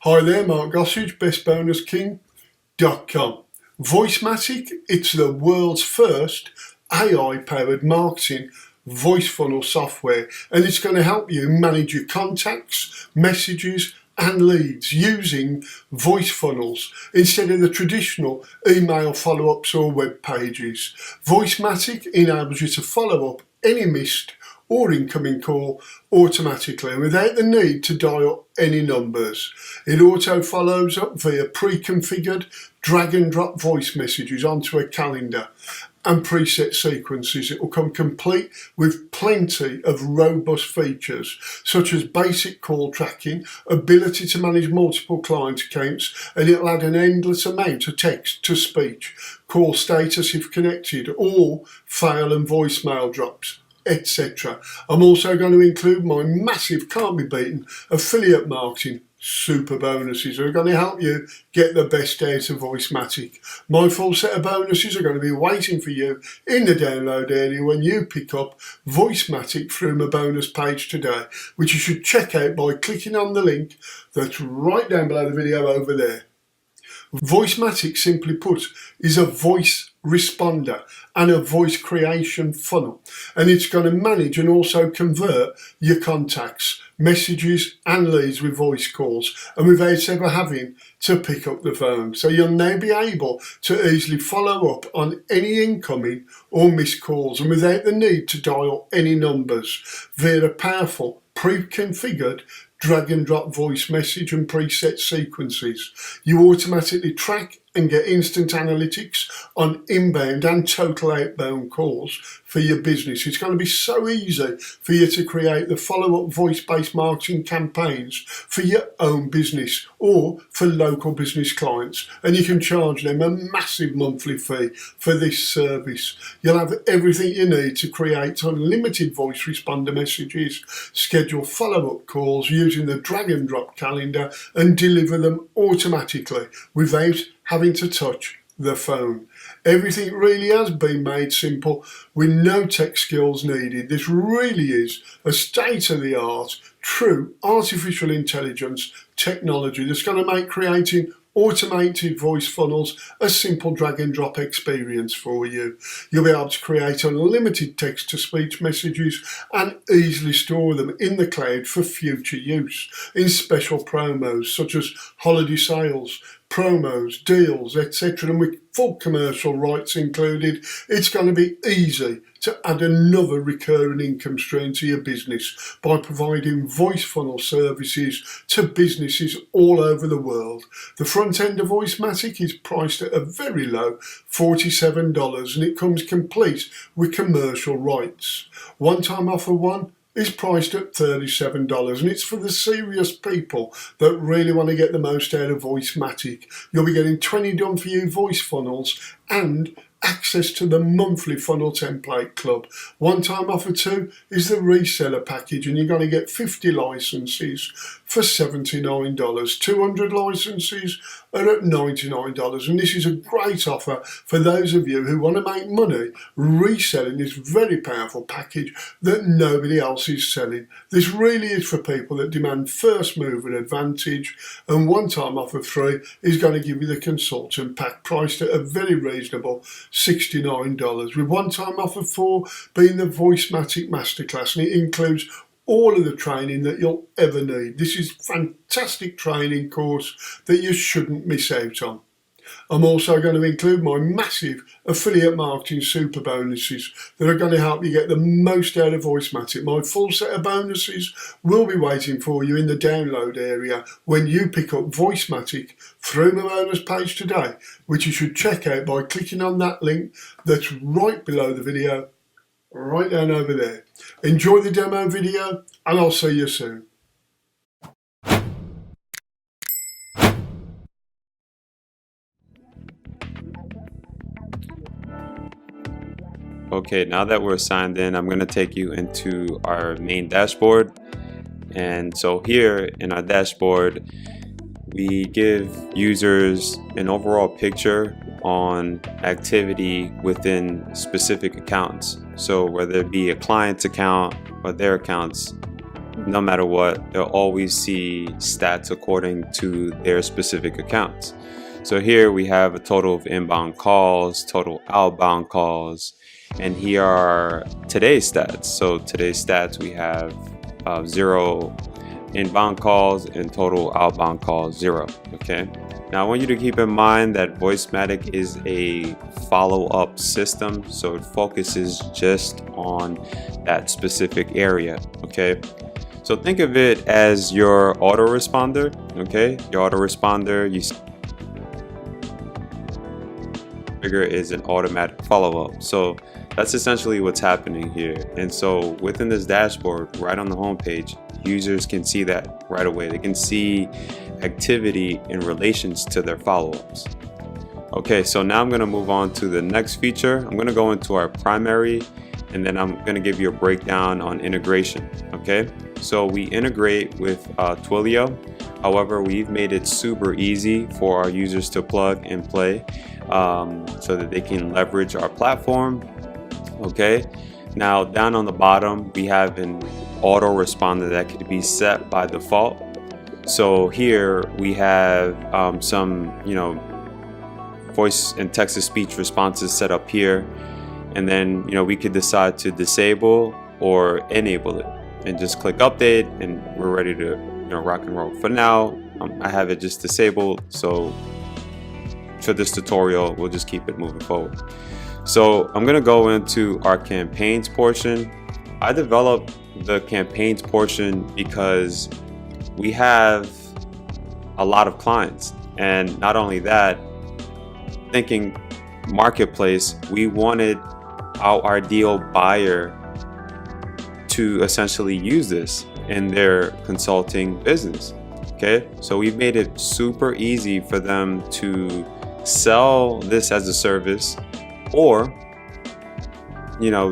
Hi there, Mark Gossage, bestbonusking.com. VoiceMatic, it's the world's first AI-powered marketing voice funnel software, and it's going to help you manage your contacts, messages and leads using voice funnels instead of the traditional email follow-ups or web pages. VoiceMatic enables you to follow up any missed or incoming call automatically without the need to dial any numbers. It auto follows up via pre-configured drag and drop voice messages onto a calendar and preset sequences. It will come complete with plenty of robust features such as basic call tracking, ability to manage multiple client accounts, and it'll add an endless amount of text to speech, call status if connected, or fail and voicemail drops, etc. I'm also going to include my massive can't be beaten affiliate marketing super bonuses that are going to help you get the best out of VoiceMatic. My full set of bonuses are going to be waiting for you in the download area when you pick up VoiceMatic through my bonus page today, which you should check out by clicking on the link that's right down below the video over there. VoiceMatic, simply put, is a voice responder and a voice creation funnel, and it's going to manage and also convert your contacts, messages and leads with voice calls and without ever having to pick up the phone. So you'll now be able to easily follow up on any incoming or missed calls and without the need to dial any numbers via a powerful pre-configured drag and drop voice message and preset sequences. You automatically track and get instant analytics on inbound and total outbound calls for your business. It's going to be so easy for you to create the follow-up voice-based marketing campaigns for your own business or for local business clients, and you can charge them a massive monthly fee for this service. You'll have everything you need to create unlimited voice responder messages, schedule follow-up calls using the drag and drop calendar and deliver them automatically without having to touch the phone. Everything really has been made simple with no tech skills needed. This really is a state-of-the-art, true artificial intelligence technology that's going to make creating automated voice funnels a simple drag and drop experience for you. You'll be able to create unlimited text to speech messages and easily store them in the cloud for future use in special promos such as holiday sales, promos, deals, etc. And with full commercial rights included, it's going to be easy to add another recurring income stream to your business by providing voice funnel services to businesses all over the world. The front end of VoiceMatic is priced at a very low $47 and it comes complete with commercial rights. One-time offer one is priced at $37 and it's for the serious people that really want to get the most out of VoiceMatic. You'll be getting 20 done for you voice funnels and access to the monthly funnel template club. One-time offer two is the reseller package and you're going to get 50 licenses for $79. 200 licenses are at $99, and this is a great offer for those of you who want to make money reselling this very powerful package that nobody else is selling. This really is for people that demand first mover advantage, and one-time offer three is going to give you the consultant pack priced at a very reasonable $69, with one-time offer four being the VoiceMatic Masterclass, and it includes all of the training that you'll ever need. This is a fantastic training course that you shouldn't miss out on. I'm also going to include my massive affiliate marketing super bonuses that are going to help you get the most out of VoiceMatic. My full set of bonuses will be waiting for you in the download area when you pick up VoiceMatic through my bonus page today, which you should check out by clicking on that link that's right below the video, right down over there. Enjoy the demo video and I'll see you soon. Okay, now that we're signed in, I'm going to take you into our main dashboard. And so here in our dashboard, we give users an overall picture on activity within specific accounts. So whether it be a client's account or their accounts, no matter what, they'll always see stats according to their specific accounts. So here we have a total of inbound calls, total outbound calls, and here are today's stats. So today's stats, we have 0 inbound calls and total outbound calls 0. Okay. Now I want you to keep in mind that VoiceMatic is a follow-up system, so it focuses just on that specific area. Okay. So think of it as your autoresponder. Okay. Your autoresponder, you trigger is an automatic follow-up. So that's essentially what's happening here. And so within this dashboard, right on the home page, users can see that right away. They can see activity in relations to their follow-ups. Okay, so now I'm going to move on to the next feature. I'm going to go into our primary, and then I'm going to give you a breakdown on integration. Okay, so we integrate with Twilio. However, we've made it super easy for our users to plug and play so that they can leverage our platform. Okay, now down on the bottom, we have an autoresponder that could be set by default. So here we have some, voice and text-to-speech responses set up here, and then we could decide to disable or enable it, and just click update, and we're ready to rock and roll. For now, I have it just disabled, so for this tutorial, we'll just keep it moving forward. So I'm gonna go into our campaigns portion. I developed the campaigns portion because we have a lot of clients, and not only that, thinking marketplace, we wanted our ideal buyer to essentially use this in their consulting business. Okay, so we've made it super easy for them to sell this as a service, or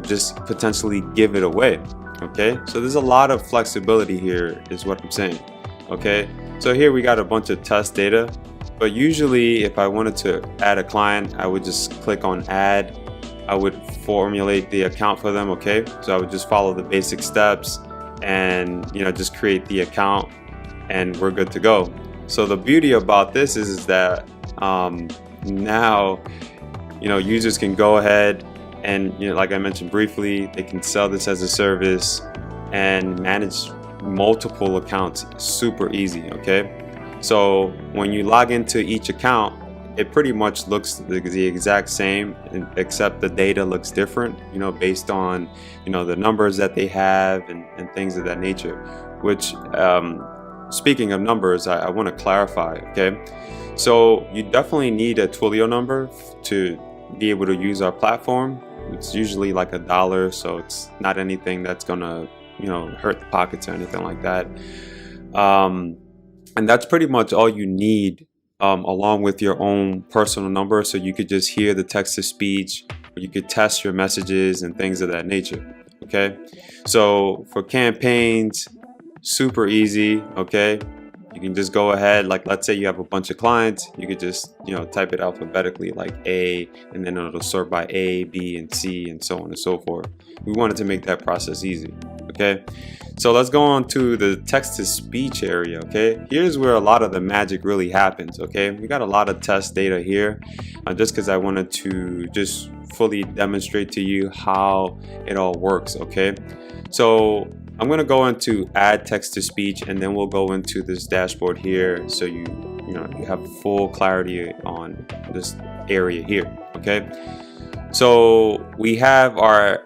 just potentially give it away. Okay, so there's a lot of flexibility here is what I'm saying. Okay, so here we got a bunch of test data, but usually if I wanted to add a client, I would just click on add. I would formulate the account for them. Okay, so I would just follow the basic steps and just create the account, and we're good to go. So the beauty about this is that now users can go ahead and like I mentioned briefly, they can sell this as a service and manage multiple accounts super easy. Okay, so when you log into each account, it pretty much looks the exact same, except the data looks different, based on the numbers that they have and things of that nature. Which speaking of numbers, I want to clarify. Okay, so you definitely need a Twilio number to be able to use our platform. It's usually like $1, so it's not anything that's gonna hurt the pockets or anything like that. And that's pretty much all you need, along with your own personal number, so you could just hear the text-to-speech, or you could test your messages and things of that nature. Okay, so for campaigns, super easy. Okay, you can just go ahead, like let's say you have a bunch of clients, you could just type it alphabetically, like A, and then it'll sort by A, B, and C, and so on and so forth. We wanted to make that process easy. Okay, so let's go on to the text-to-speech area. Okay, here's where a lot of the magic really happens. Okay, we got a lot of test data here, just because I wanted to just fully demonstrate to you how it all works. Okay, so I'm going to go into add text-to-speech, and then we'll go into this dashboard here, so you have full clarity on this area here. Okay, so we have our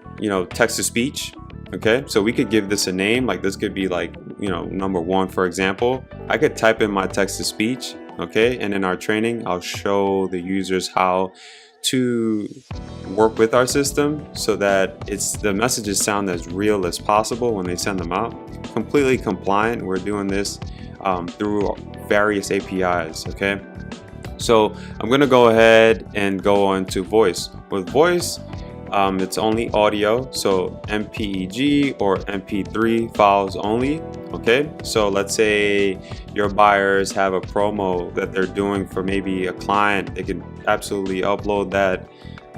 text-to-speech. Okay, so we could give this a name, like this could be like number 1, for example. I could type in my text-to-speech. Okay, and in our training, I'll show the users how to work with our system so that the messages sound as real as possible when they send them out. Completely compliant. We're doing this through various APIs. Okay, so I'm going to go ahead and go on to voice. With voice, it's only audio, so MPEG or MP3 files only. Okay, so let's say your buyers have a promo that they're doing for maybe a client. They can absolutely upload that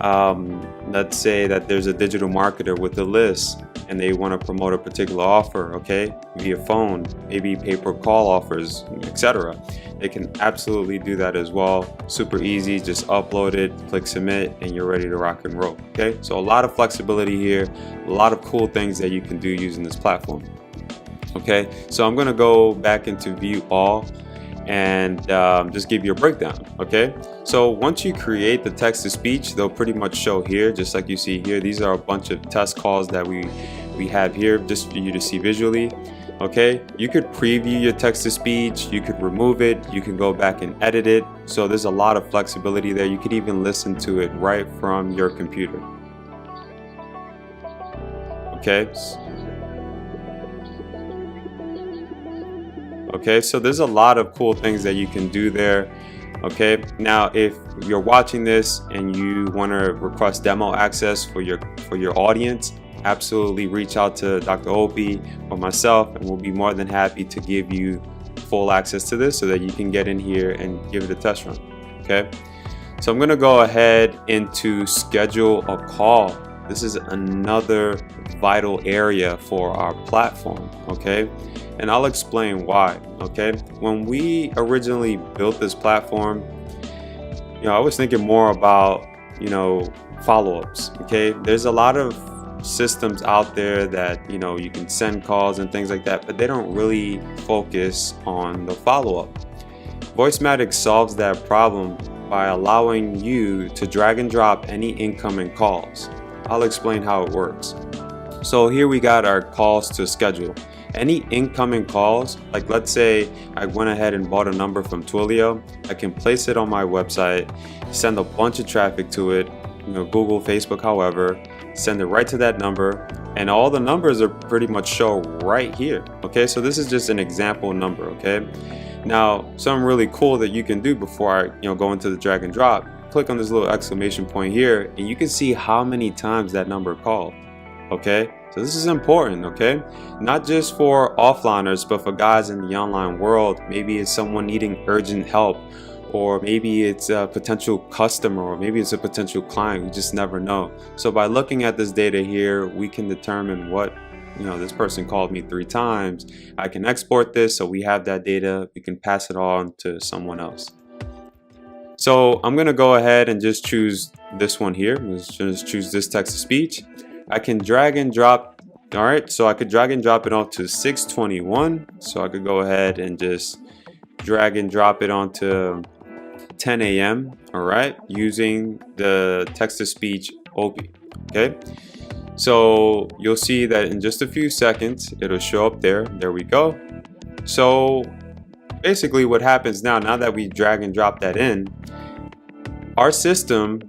Let's say that there's a digital marketer with a list and they want to promote a particular offer, okay, via phone, maybe pay-per-call offers, etc. They can absolutely do that as well. Super easy, just upload it, click submit, and you're ready to rock and roll. Okay, so a lot of flexibility here, a lot of cool things that you can do using this platform. Okay, so I'm gonna go back into view all and just give you a breakdown. Okay, so once you create the text to speech, they'll pretty much show here, just like you see here. These are a bunch of test calls that we have here just for you to see visually. Okay, you could preview your text to speech, you could remove it, you can go back and edit it. So there's a lot of flexibility there. You could even listen to it right from your computer. Okay. Okay, so there's a lot of cool things that you can do there. Okay, now if you're watching this and you want to request demo access for your audience, absolutely reach out to Dr. Opie or myself, and we'll be more than happy to give you full access to this so that you can get in here and give it a test run. Okay, so I'm going to go ahead into schedule a call. This is another vital area for our platform. Okay, and I'll explain why. Okay, when we originally built this platform, I was thinking more about follow-ups. Okay, there's a lot of systems out there that you can send calls and things like that, but they don't really focus on the follow-up. VoiceMatic solves that problem by allowing you to drag and drop any incoming calls. I'll explain how it works. So here we got our calls to schedule. Any incoming calls, like let's say I went ahead and bought a number from Twilio, I can place it on my website, send a bunch of traffic to it, Google, Facebook, however, send it right to that number, and all the numbers are pretty much show right here. Okay, so this is just an example number. Okay, now something really cool that you can do before I go into the drag and drop, click on this little exclamation point here, and you can see how many times that number called. Okay, so this is important. Okay, not just for offliners, but for guys in the online world. Maybe it's someone needing urgent help, or maybe it's a potential customer, or maybe it's a potential client. We just never know. So by looking at this data here, we can determine what, this person called me 3 times. I can export this so we have that data. We can pass it on to someone else. So I'm going to go ahead and just choose this one here. Let's just choose this text to speech. I can drag and drop. All right, so I could drag and drop it onto 621. So I could go ahead and just drag and drop it onto 10 a.m. all right, using the text to speech Opie. Okay, so you'll see that in just a few seconds it'll show up there. There we go. So basically what happens now that we drag and drop that in, our system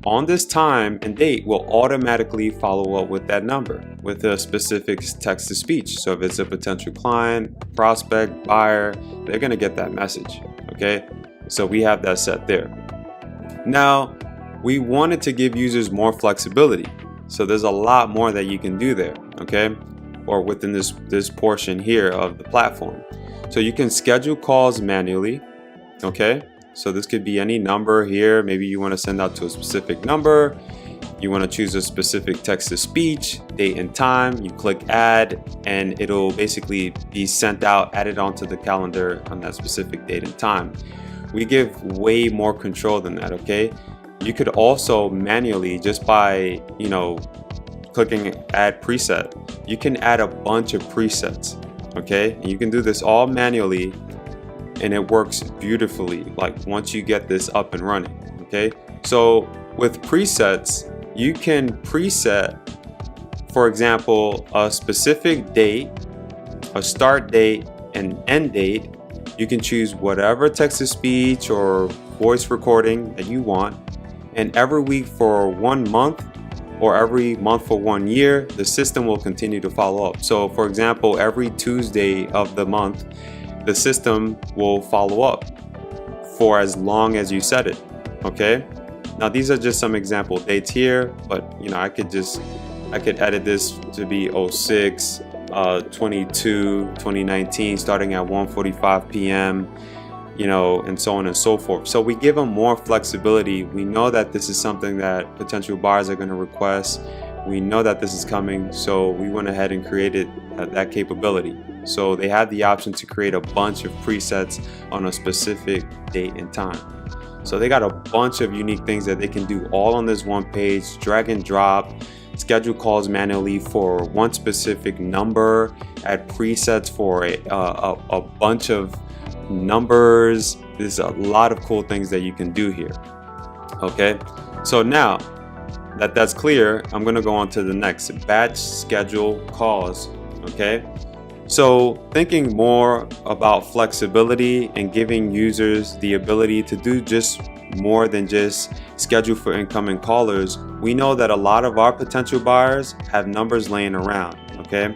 on this time and date will automatically follow up with that number with a specific text to speech. So if it's a potential client, prospect, buyer, they're going to get that message. Okay, so we have that set there. Now we wanted to give users more flexibility, so there's a lot more that you can do there. Okay, or within this portion here of the platform. So you can schedule calls manually. Okay, so this could be any number here. Maybe you want to send out to a specific number. You want to choose a specific text to speech, date and time. You click add, and it'll basically be sent out, added onto the calendar on that specific date and time. We give way more control than that. Okay, you could also manually, just by clicking add preset, you can add a bunch of presets. Okay, and you can do this all manually, and it works beautifully, like once you get this up and running. Okay, so with presets, you can preset, for example, a specific date, a start date, and end date. You can choose whatever text to speech or voice recording that you want, and every week for 1 month, or every month for 1 year, the system will continue to follow up. So for example, every Tuesday of the month, the system will follow up for as long as you set it. Okay, now these are just some example dates here, but I could edit this to be 06 22 2019, starting at 1:45 p.m. and so on and so forth. So we give them more flexibility. We know that this is something that potential buyers are going to request. We know that this is coming, so we went ahead and created that capability. So they had the option to create a bunch of presets on a specific date and time. So they got a bunch of unique things that they can do all on this one page. Drag and drop, schedule calls manually for one specific number, add presets for a bunch of numbers. There's a lot of cool things that you can do here. Okay, so now that that's clear, I'm going to go on to the next, batch schedule calls. Okay, so thinking more about flexibility and giving users the ability to do just more than just schedule for incoming callers. We know that a lot of our potential buyers have numbers laying around. Okay,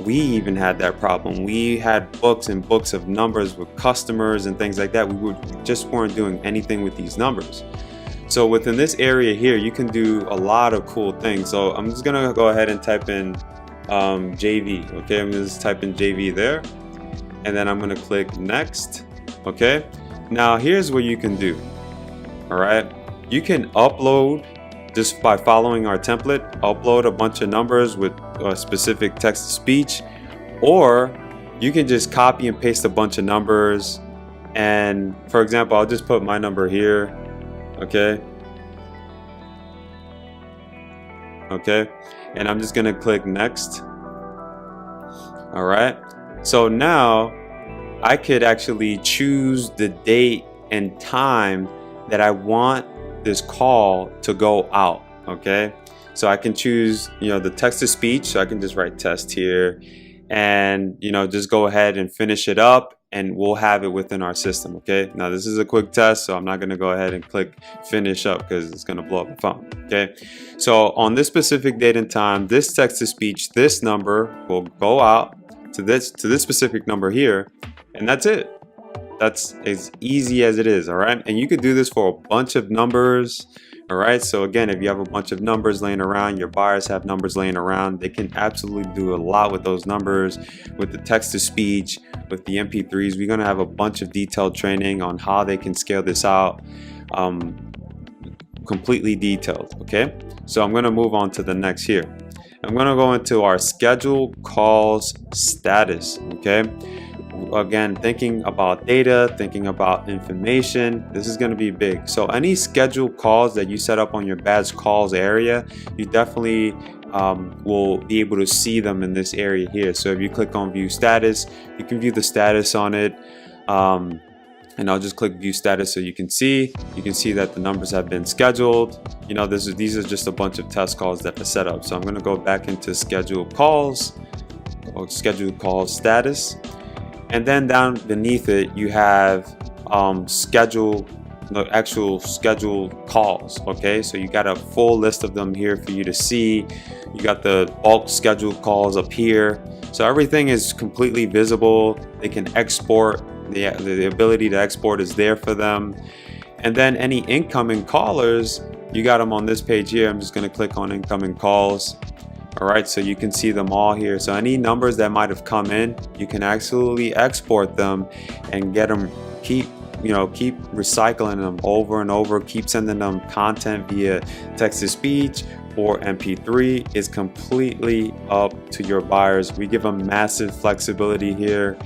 we even had that problem. We had books and books of numbers with customers and things like that. We just weren't doing anything with these numbers. So within this area here, you can do a lot of cool things. So I'm just gonna go ahead and type in JV. Okay, I'm just type in JV there, and then I'm gonna click next. Okay, now here's what you can do. All right, you can upload, just by following our template, upload a bunch of numbers with a specific text to speech, or you can just copy and paste a bunch of numbers. And for example, I'll just put my number here. Okay, and I'm just gonna click next. All right, so now I could actually choose the date and time that I want this call to go out. Okay, so I can choose the text to speech, so I can just write test here, and just go ahead and finish it up, and we'll have it within our system. Okay, now this is a quick test, so I'm not going to go ahead and click finish up because it's going to blow up the phone. Okay, so on this specific date and time, this text to speech, this number will go out to this specific number here, and that's it. That's as easy as it is. All right, and you could do this for a bunch of numbers. All right, so again, if you have a bunch of numbers laying around, your buyers have numbers laying around, they can absolutely do a lot with those numbers, with the text to speech, with the MP3s. We're going to have a bunch of detailed training on how they can scale this out, completely detailed. Okay, so I'm going to move on to the next here. I'm going to go into our schedule calls status. Okay, again, thinking about data, thinking about information, this is going to be big. So any scheduled calls that you set up on your batch calls area, you definitely will be able to see them in this area here. So if you click on view status, you can view the status on it, and I'll just click view status so you can see that the numbers have been scheduled. These are just a bunch of test calls that are set up. So I'm going to go back into scheduled calls, or scheduled calls status. And then down beneath it, you have the actual scheduled calls. Okay, so you got a full list of them here for you to see. You got the bulk scheduled calls up here. So everything is completely visible. They can export. The ability to export is there for them. And then any incoming callers, you got them on this page here. I'm just going to click on incoming calls. All right, so you can see them all here. So any numbers that might have come in, you can actually export them and get them, keep recycling them over and over, keep sending them content via text to speech or MP3. Is completely up to your buyers. We give them massive flexibility here.